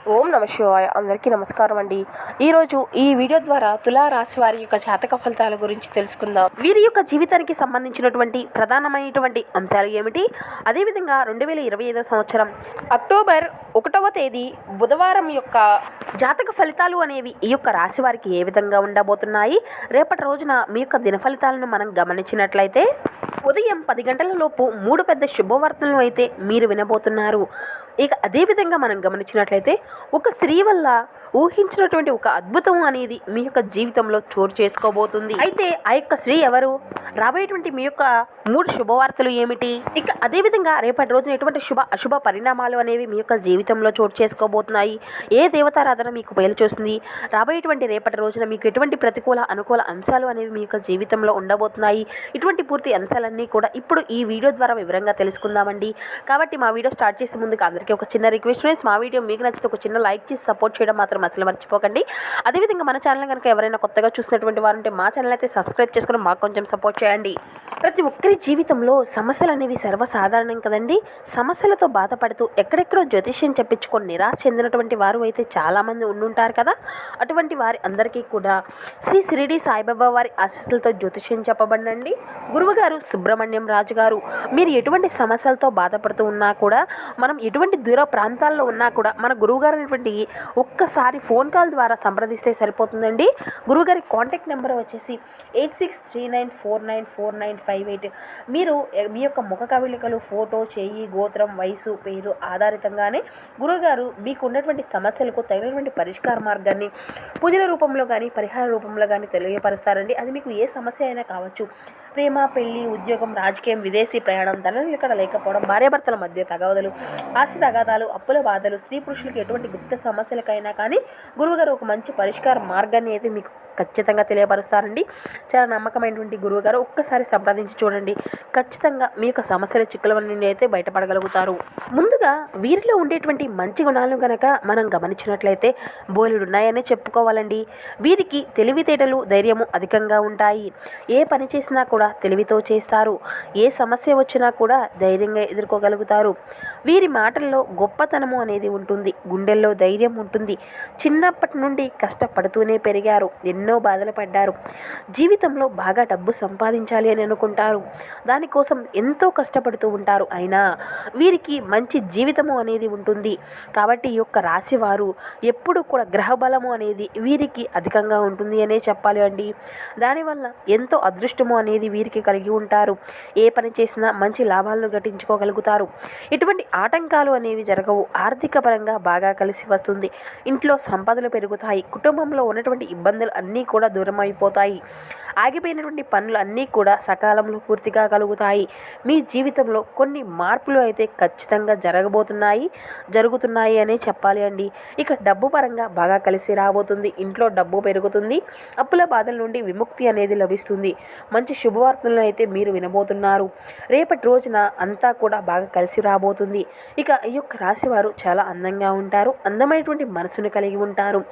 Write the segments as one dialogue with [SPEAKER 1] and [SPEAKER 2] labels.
[SPEAKER 1] ఓం నమ శివాయ. అందరికీ నమస్కారం అండి. ఈరోజు ఈ వీడియో ద్వారా తులా రాశి వారి యొక్క జాతక ఫలితాల గురించి తెలుసుకుందాం. వీరి యొక్క జీవితానికి సంబంధించినటువంటి ప్రధానమైనటువంటి అంశాలు ఏమిటి, అదేవిధంగా 2025 సంవత్సరం అక్టోబర్ 1వ తేదీ బుధవారం యొక్క జాతక ఫలితాలు అనేవి ఈ యొక్క రాశి వారికి ఏ విధంగా ఉండబోతున్నాయి. రేపటి రోజున మీ యొక్క దిన ఫలితాలను మనం గమనించినట్లయితే ఉదయం 10 గంటల లోపు 3 పెద్ద శుభవార్తలను అయితే మీరు వినబోతున్నారు. ఇక అదేవిధంగా మనం గమనించినట్లయితే ఒక స్త్రీ వల్ల ఊహించినటువంటి ఒక అద్భుతం అనేది మీ యొక్క జీవితంలో చోటు చేసుకోబోతుంది. అయితే ఆ యొక్క స్త్రీ ఎవరు, రాబోయేటువంటి మీ యొక్క 3 శుభవార్తలు ఏమిటి, ఇక అదేవిధంగా రేపటి రోజున ఎటువంటి శుభ అశుభ పరిణామాలు అనేవి మీ యొక్క జీవితంలో చోటు చేసుకోబోతున్నాయి, ఏ దేవతారాధన మీకు మేలు చూస్తుంది, రాబోయేటువంటి రేపటి రోజున మీకు ఎటువంటి ప్రతికూల అనుకూల అంశాలు అనేవి మీ యొక్క జీవితంలో ఉండబోతున్నాయి, ఇటువంటి పూర్తి అంశాలన్నీ కూడా ఇప్పుడు ఈ వీడియో ద్వారా వివరంగా తెలుసుకుందామండి. కాబట్టి మా వీడియో స్టార్ట్ చేసే ముందుకు అందరికీ ఒక చిన్న రిక్వెస్ట్ ఫ్రెండ్స్, మా వీడియో మీకు నచ్చితే ఒక చిన్న లైక్ చేసి సపోర్ట్ చేయడం మాత్రం అసలు మర్చిపోకండి. అదేవిధంగా మన ఛానల్ కనుక ఎవరైనా కొత్తగా చూసినటువంటి వారు ఉంటే మా ఛానల్ అయితే సబ్స్క్రైబ్ చేసుకుని మాకు కొంచెం సపోర్ట్ చేయండి. ప్రతి ఒక్కరి జీవితంలో సమస్యలు అనేవి సర్వసాధారణం కదండి. సమస్యలతో బాధపడుతూ ఎక్కడెక్కడో జ్యోతిష్యం చెప్పించుకొని నిరాశ చెందినటువంటి వారు అయితే చాలామంది ఉండుంటారు కదా. అటువంటి వారి అందరికీ కూడా శ్రీ షిరిడి సాయిబాబా వారి ఆశీస్సులతో జ్యోతిష్యం చెప్పబడండి. గురువుగారు సుబ్రహ్మణ్యం రాజు గారు, మీరు ఎటువంటి సమస్యలతో బాధపడుతూ ఉన్నా కూడా, మనం ఎటువంటి దూర ప్రాంతాల్లో ఉన్నా కూడా మన గురువుగారు అనేటువంటి ఒక్కసారి ఫోన్ కాల్ ద్వారా సంప్రదిస్తే సరిపోతుందండి. గురువుగారి కాంటాక్ట్ నెంబర్ వచ్చేసి 8639494958. మీరు మీ యొక్క ముఖ కవళికలు, ఫోటో, చేయి, గోత్రం, వయసు, పేరు ఆధారితంగానే గురువుగారు మీకు ఉన్నటువంటి సమస్యలకు తగినటువంటి పరిష్కార మార్గాన్ని పూజల రూపంలో కానీ పరిహార రూపంలో కానీ తెలియపరుస్తారండి. అది మీకు ఏ సమస్య అయినా కావచ్చు. ప్రేమ, పెళ్లి, ఉద్యోగం, రాజకీయం, విదేశీ ప్రయాణం, ధనం ఇక్కడ లేకపోవడం, భార్యాభర్తల మధ్య తగాదాలు, ఆస్తి తగాదాలు, అప్పుల బాధలు, స్త్రీ పురుషులకు ఎటువంటి గుప్త సమస్యలకైనా కానీ గురువుగారు ఒక మంచి పరిష్కార మార్గాన్ని అయితే మీకు ఖచ్చితంగా తెలియపరుస్తారండి. చాలా నమ్మకమైనటువంటి గురువుగారు, ఒక్కసారి సంప్రదించి చూడండి. ఖచ్చితంగా మీ యొక్క సమస్యల చిక్కుల నుండి అయితే బయటపడగలుగుతారు. ముందుగా వీరిలో ఉండేటువంటి మంచి గుణాలను కనుక మనం గమనించినట్లయితే బోలెడు ఉన్నాయనే చెప్పుకోవాలండి. వీరికి తెలివితేటలు, ధైర్యము అధికంగా ఉంటాయి. ఏ పని చేసినా కూడా తెలివితో చేస్తారు. ఏ సమస్య వచ్చినా కూడా ధైర్యంగా ఎదుర్కోగలుగుతారు. వీరి మాటల్లో గొప్పతనము అనేది ఉంటుంది, గుండెల్లో ధైర్యం ఉంటుంది. చిన్నప్పటి నుండి కష్టపడుతూనే పెరిగారు, ఎన్నో బాధలు పడ్డారు. జీవితంలో బాగా డబ్బు సంపాదించాలి అని అనుకుంటారు, దానికోసం ఎంతో కష్టపడుతూ ఉంటారు. అయినా వీరికి మంచి జీవితము అనేది ఉంటుంది. కాబట్టి ఈ యొక్క రాశి వారు ఎప్పుడు కూడా గ్రహ బలము అనేది వీరికి అధికంగా ఉంటుంది అనే చెప్పాలి అండి. దానివల్ల ఎంతో అదృష్టము అనేది వీరికి కలిగి ఉంటారు. ఏ పని చేసినా మంచి లాభాలను గటించుకోగలుగుతారు. ఇటువంటి ఆటంకాలు అనేవి జరగవు. ఆర్థిక పరంగా బాగా కలిసి వస్తుంది. ఇంట్లో సంపదలు పెరుగుతాయి. కుటుంబంలో ఉన్నటువంటి ఇబ్బందులు అన్నీ కూడా దూరం అయిపోతాయి. ఆగిపోయినటువంటి పనులు అన్నీ కూడా సకాలంలో పూర్తిగా కలుగుతాయి. మీ జీవితంలో కొన్ని మార్పులు అయితే ఖచ్చితంగా జరుగుతున్నాయి అనే చెప్పాలి అండి. ఇక డబ్బు పరంగా బాగా కలిసి రాబోతుంది. ఇంట్లో డబ్బు పెరుగుతుంది. అప్పుల బాధల నుండి విముక్తి అనేది లభిస్తుంది. మంచి శుభవార్తలను అయితే మీరు వినబోతున్నారు. రేపటి రోజున అంతా కూడా బాగా కలిసి రాబోతుంది. ఇక ఈ యొక్క రాశి వారు చాలా అందంగా ఉంటారు. అందమైనటువంటి మనసును కలిగి ఉంటారు.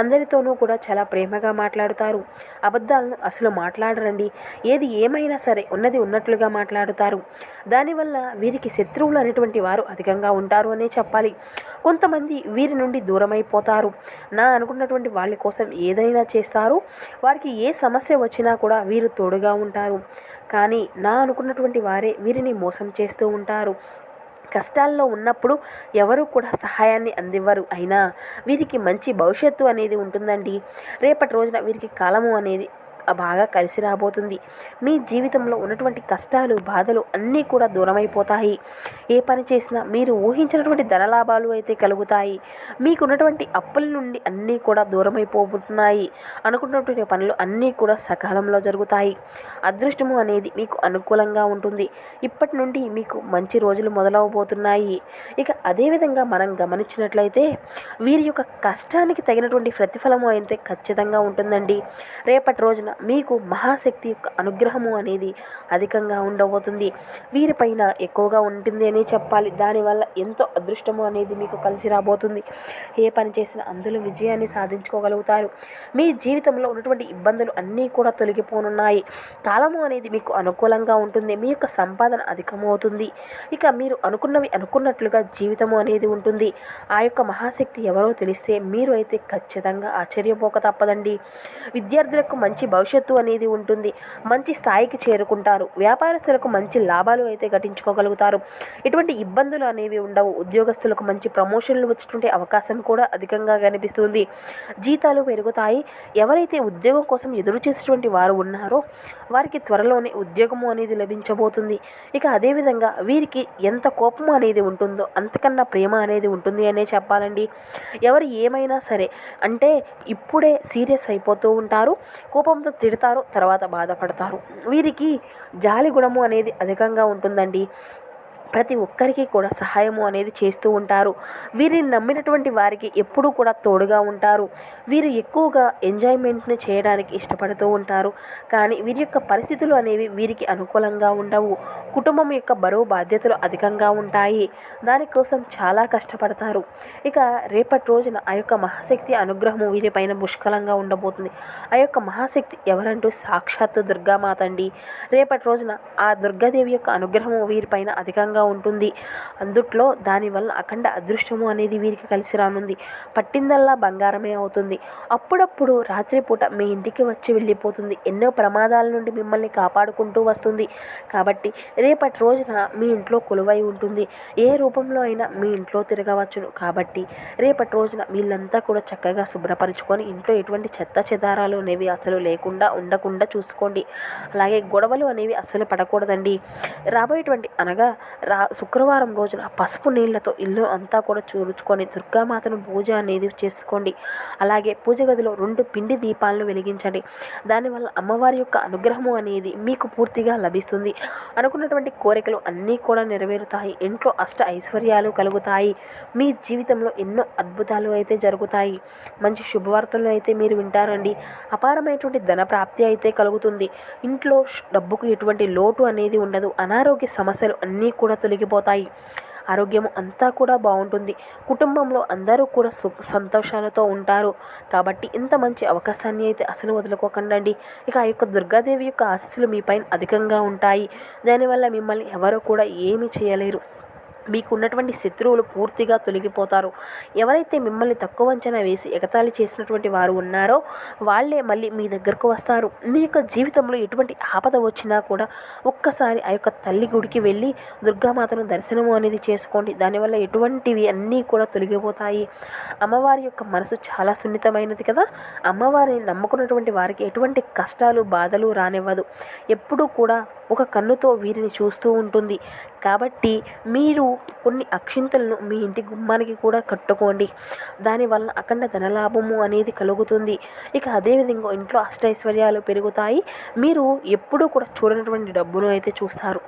[SPEAKER 1] అందరితోనూ కూడా చాలా ప్రేమగా మాట్లాడుతారు. అబద్ధాలను అసలు మాట్లాడరండి. ఏది ఏమైనా సరే ఉన్నది ఉన్నట్లుగా మాట్లాడుతారు. దానివల్ల వీరికి శత్రువులు అనేటువంటి వారు అధికంగా ఉంటారు అనే చెప్పాలి. కొంతమంది వీరి నుండి దూరమైపోతారు. నా అనుకున్నటువంటి వాళ్ళ కోసం ఏదైనా చేస్తారు. వారికి ఏ సమస్య వచ్చినా కూడా వీరు తోడుగా ఉంటారు. కానీ నా అనుకున్నటువంటి వారే వీరిని మోసం చేస్తూ ఉంటారు. కష్టాల్లో ఉన్నప్పుడు ఎవరు కూడా సహాయాన్ని అందివ్వరు. అయినా వీరికి మంచి భవిష్యత్తు అనేది ఉంటుందండి. రేపటి రోజున వీరికి కాలము అనేది బాగా కలిసి రాబోతుంది. మీ జీవితంలో ఉన్నటువంటి కష్టాలు, బాధలు అన్నీ కూడా దూరమైపోతాయి. ఏ పని చేసినా మీరు ఊహించినటువంటి ధనలాభాలు అయితే కలుగుతాయి. మీకున్నటువంటి అప్పుల నుండి అన్నీ కూడా దూరమైపోతున్నాయి. అనుకున్నటువంటి పనులు అన్నీ కూడా సకాలంలో జరుగుతాయి. అదృష్టము అనేది మీకు అనుకూలంగా ఉంటుంది. ఇప్పటి నుండి మీకు మంచి రోజులు మొదలవబోతున్నాయి. ఇక అదేవిధంగా మనం గమనించినట్లయితే వీరి యొక్క కష్టానికి తగినటువంటి ప్రతిఫలము అయితే ఖచ్చితంగా ఉంటుందండి. రేపటి రోజున మీకు మహాశక్తి యొక్క అనుగ్రహము అనేది అధికంగా ఉండబోతుంది. వీరిపైన ఎక్కువగా ఉంటుంది అని చెప్పాలి. దానివల్ల ఎంతో అదృష్టము అనేది మీకు కలిసి రాబోతుంది. ఏ పని చేసినా అందులో విజయాన్ని సాధించుకోగలుగుతారు. మీ జీవితంలో ఉన్నటువంటి ఇబ్బందులు అన్నీ కూడా తొలగిపోనున్నాయి. కాలము అనేది మీకు అనుకూలంగా ఉంటుంది. మీ యొక్క సంపాదన అధికమవుతుంది. ఇక మీరు అనుకున్నవి అనుకున్నట్లుగా జీవితము అనేది ఉంటుంది. ఆ యొక్క మహాశక్తి ఎవరో తెలిస్తే మీరు అయితే ఖచ్చితంగా ఆశ్చర్యపోక తప్పదండి. విద్యార్థులకు మంచి భవిష్యత్తు అనేది ఉంటుంది. మంచి స్థాయికి చేరుకుంటారు. వ్యాపారస్తులకు మంచి లాభాలు అయితే గటించుకోగలుగుతారు. ఎటువంటి ఇబ్బందులు అనేవి ఉండవు. ఉద్యోగస్తులకు మంచి ప్రమోషన్లు వచ్చేటువంటి అవకాశం కూడా అధికంగా కనిపిస్తుంది. జీతాలు పెరుగుతాయి. ఎవరైతే ఉద్యోగం కోసం ఎదురు చేసేటువంటి వారు ఉన్నారో వారికి త్వరలోనే ఉద్యోగము అనేది లభించబోతుంది. ఇక అదేవిధంగా వీరికి ఎంత కోపము అనేది ఉంటుందో అంతకన్నా ప్రేమ అనేది ఉంటుంది అనే చెప్పాలండి. ఎవరు ఏమైనా సరే అంటే ఇప్పుడే సీరియస్ అయిపోతూ ఉంటారు. కోపంతో తిడతారు, తర్వాత బాధపడతారు. వీరికి జాలి గుణము అనేది అధికంగా ఉంటుందండి. ప్రతి ఒక్కరికి కూడా సహాయము అనేది చేస్తూ ఉంటారు. వీరిని నమ్మినటువంటి వారికి ఎప్పుడూ కూడా తోడుగా ఉంటారు. వీరు ఎక్కువగా ఎంజాయ్మెంట్ని చేయడానికి ఇష్టపడుతూ ఉంటారు. కానీ వీరి యొక్క పరిస్థితులు అనేవి వీరికి అనుకూలంగా ఉండవు. కుటుంబం యొక్క బరువు బాధ్యతలు అధికంగా ఉంటాయి. దానికోసం చాలా కష్టపడతారు. ఇక రేపటి రోజున ఆ యొక్క మహాశక్తి అనుగ్రహము వీరిపైన పుష్కలంగా ఉండబోతుంది. ఆ యొక్క మహాశక్తి ఎవరంటూ సాక్షాత్తు దుర్గామాత అండి. రేపటి రోజున ఆ దుర్గాదేవి యొక్క అనుగ్రహము వీరిపైన అధికంగా ఉంటుంది. అందుట్లో దానివల్ల అఖండ అదృష్టము అనేది వీరికి కలిసి రానుంది. పట్టిందల్లా బంగారమే అవుతుంది. అప్పుడప్పుడు రాత్రిపూట మీ ఇంటికి వచ్చి వెళ్ళిపోతుంది. ఎన్నో ప్రమాదాల నుండి మిమ్మల్ని కాపాడుకుంటూ వస్తుంది. కాబట్టి రేపటి రోజున మీ ఇంట్లో కొలువై ఉంటుంది. ఏ రూపంలో అయినా మీ ఇంట్లో తిరగవచ్చును. కాబట్టి రేపటి రోజున వీళ్ళంతా కూడా చక్కగా శుభ్రపరుచుకొని ఇంట్లో ఎటువంటి చెత్త చెదారాలు అనేవి అసలు లేకుండా ఉండకుండా చూసుకోండి. అలాగే గొడవలు అనేవి అస్సలు పడకూడదండి. రాబోయేటువంటి అనగా శుక్రవారం రోజున పసుపు నీళ్లతో ఇల్లు అంతా కూడా చూరుచుకొని దుర్గామాతను పూజ అనేది చేసుకోండి. అలాగే పూజ గదిలో 2 పిండి దీపాలను వెలిగించండి. దానివల్ల అమ్మవారి యొక్క అనుగ్రహము అనేది మీకు పూర్తిగా లభిస్తుంది. అనుకున్నటువంటి కోరికలు అన్నీ కూడా నెరవేరుతాయి. ఇంట్లో అష్ట ఐశ్వర్యాలు కలుగుతాయి. మీ జీవితంలో ఎన్నో అద్భుతాలు అయితే జరుగుతాయి. మంచి శుభవార్తలు అయితే మీరు వింటారండి. అపారమైనటువంటి ధన ప్రాప్తి అయితే కలుగుతుంది. ఇంట్లో డబ్బుకు ఎటువంటి లోటు అనేది ఉండదు. అనారోగ్య సమస్యలు అన్నీ కూడా తొలగిపోతాయి. ఆరోగ్యం అంతా కూడా బాగుంటుంది. కుటుంబంలో అందరూ కూడా సంతోషాలతో ఉంటారు. కాబట్టి ఇంత మంచి అవకాశాన్ని అయితే అసలు వదులుకోకండి. ఇక ఆ యొక్క దుర్గాదేవి యొక్క ఆశీస్సులు మీ పైన అధికంగా ఉంటాయి. దానివల్ల మిమ్మల్ని ఎవరు కూడా ఏమీ చేయలేరు. మీకు ఉన్నటువంటి శత్రువులు పూర్తిగా తొలగిపోతారు. ఎవరైతే మిమ్మల్ని తక్కువ అంచనా వేసి ఎగతాళి చేసినటువంటి వారు ఉన్నారో వాళ్ళే మళ్ళీ మీ దగ్గరకు వస్తారు. మీ యొక్క జీవితంలో ఎటువంటి ఆపద వచ్చినా కూడా ఒక్కసారి ఆ యొక్క తల్లి గుడికి వెళ్ళి దుర్గామాతను దర్శనము అనేది చేసుకోండి. దానివల్ల ఎటువంటివి అన్నీ కూడా తొలగిపోతాయి. అమ్మవారి యొక్క మనసు చాలా సున్నితమైనది కదా. అమ్మవారిని నమ్ముకున్నటువంటి వారికి ఎటువంటి కష్టాలు బాధలు రానివ్వదు. ఎప్పుడూ కూడా ఒక కన్నుతో వీరిని చూస్తూ ఉంటుంది. కాబట్టి మీరు కొన్ని అక్షింతలను మీ ఇంటి గుమ్మానికి కూడా కట్టుకోండి. దానివల్ల అఖండ ధనలాభము అనేది కలుగుతుంది. ఇక అదేవిధంగా ఇంట్లో అష్టైశ్వర్యాలు పెరుగుతాయి. మీరు ఎప్పుడూ కూడా చూడనటువంటి డబ్బును అయితే చూస్తారు.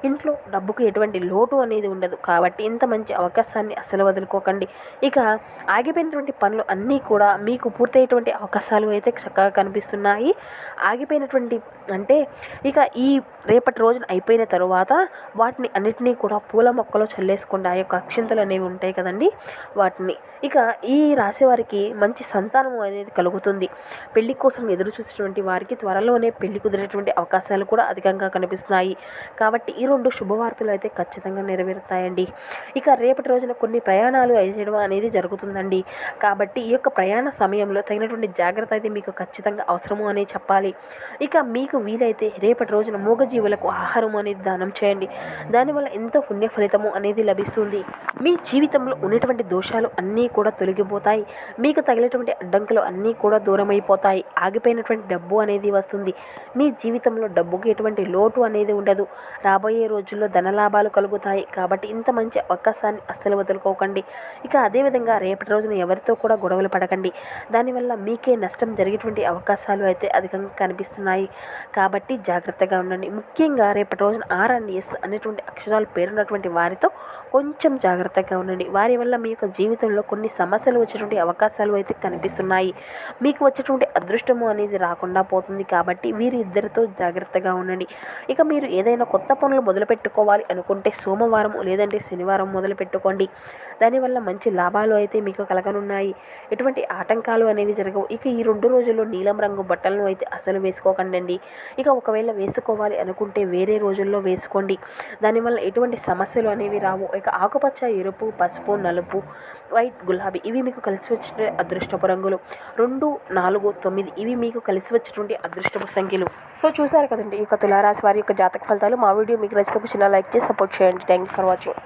[SPEAKER 1] ఇంట్లో డబ్బుకు ఎటువంటి లోటు అనేది ఉండదు. కాబట్టి ఇంత మంచి అవకాశాన్ని అస్సలు వదులుకోకండి. ఇక ఆగిపోయినటువంటి పనులు అన్నీ కూడా మీకు పూర్తయ్యేటువంటి అవకాశాలు అయితే చక్కగా కనిపిస్తున్నాయి. ఆగిపోయినటువంటి అంటే ఇక ఈ రేపటి రోజున అయిపోయిన తరువాత వాటిని అన్నిటినీ కూడా పూల మొక్కలో చల్లేసుకోండి. ఆ యొక్క అక్షింతలు అనేవి ఉంటాయి కదండి వాటిని. ఇక ఈ రాశి వారికి మంచి సంతానము అనేది కలుగుతుంది. పెళ్లి కోసం ఎదురు చూసేటువంటి వారికి త్వరలోనే పెళ్లి కుదిరేటువంటి అవకాశాలు కూడా అధికంగా కనిపిస్తున్నాయి. కాబట్టి ఈ 2 శుభవార్తలు అయితే ఖచ్చితంగా నెరవేరుతాయండి. ఇక రేపటి రోజున కొన్ని ప్రయాణాలు చేయడం అనేది జరుగుతుందండి. కాబట్టి ఈ యొక్క ప్రయాణ సమయంలో తగినటువంటి జాగ్రత్త అయితే మీకు ఖచ్చితంగా అవసరము అనే చెప్పాలి. ఇక మీకు వీలైతే రేపటి రోజున మూగజీవులకు ఆహారం అనేది దానం చేయండి. దానివల్ల ఎంతో పుణ్య ఫలితము అనేది లభిస్తుంది. మీ జీవితంలో ఉన్నటువంటి దోషాలు అన్నీ కూడా తొలగిపోతాయి. మీకు తగిలేటువంటి అడ్డంకులు అన్నీ కూడా దూరమైపోతాయి. ఆగిపోయినటువంటి డబ్బు అనేది వస్తుంది. మీ జీవితంలో డబ్బుకి ఎటువంటి లోటు అనేది ఉండదు. రాబోయే రాబోయే రోజుల్లో ధనలాభాలు కలుగుతాయి. కాబట్టి ఇంత మంచి అవకాశాన్ని అస్సలు వదులుకోకండి. ఇక అదేవిధంగా రేపటి రోజున ఎవరితో కూడా గొడవలు పడకండి. దానివల్ల మీకే నష్టం జరిగేటువంటి అవకాశాలు అయితే అధికంగా కనిపిస్తున్నాయి. కాబట్టి జాగ్రత్తగా ఉండండి. ముఖ్యంగా రేపటి రోజున ఆర్ అండ్ ఎస్ అనేటువంటి అక్షరాలు పేరున్నటువంటి వారితో కొంచెం జాగ్రత్తగా ఉండండి. వారి వల్ల మీ యొక్క జీవితంలో కొన్ని సమస్యలు వచ్చేటువంటి అవకాశాలు అయితే కనిపిస్తున్నాయి. మీకు వచ్చేటువంటి అదృష్టము అనేది రాకుండా పోతుంది. కాబట్టి వీరిద్దరితో జాగ్రత్తగా ఉండండి. ఇక మీరు ఏదైనా కొత్త పనులు మొదలుపెట్టుకోవాలి అనుకుంటే సోమవారం లేదంటే శనివారం మొదలు పెట్టుకోండి. దానివల్ల మంచి లాభాలు అయితే మీకు కలగనున్నాయి. ఎటువంటి ఆటంకాలు అనేవి జరగవు. ఇక ఈ 2 రోజుల్లో నీలం రంగు బట్టలను అయితే అసలు వేసుకోకండి. ఇక ఒకవేళ వేసుకోవాలి అనుకుంటే వేరే రోజుల్లో వేసుకోండి. దానివల్ల ఎటువంటి సమస్యలు అనేవి రావు. ఇక ఆకుపచ్చ, ఎరుపు, పసుపు, నలుపు, వైట్, గులాబీ ఇవి మీకు కలిసి వచ్చే అదృష్టపు రంగులు. 2, 4, 9 ఇవి మీకు కలిసి వచ్చేటువంటి అదృష్టపు సంఖ్యలు. సో చూసారు కదండి ఈ యొక్క తులారాశి వారి యొక్క జాతక ఫలితాలు. మా వీడియో మీకు నచ్చితే చిన్న లైక్ చేసి సపోర్ట్ చేయండి. Thank you for watching.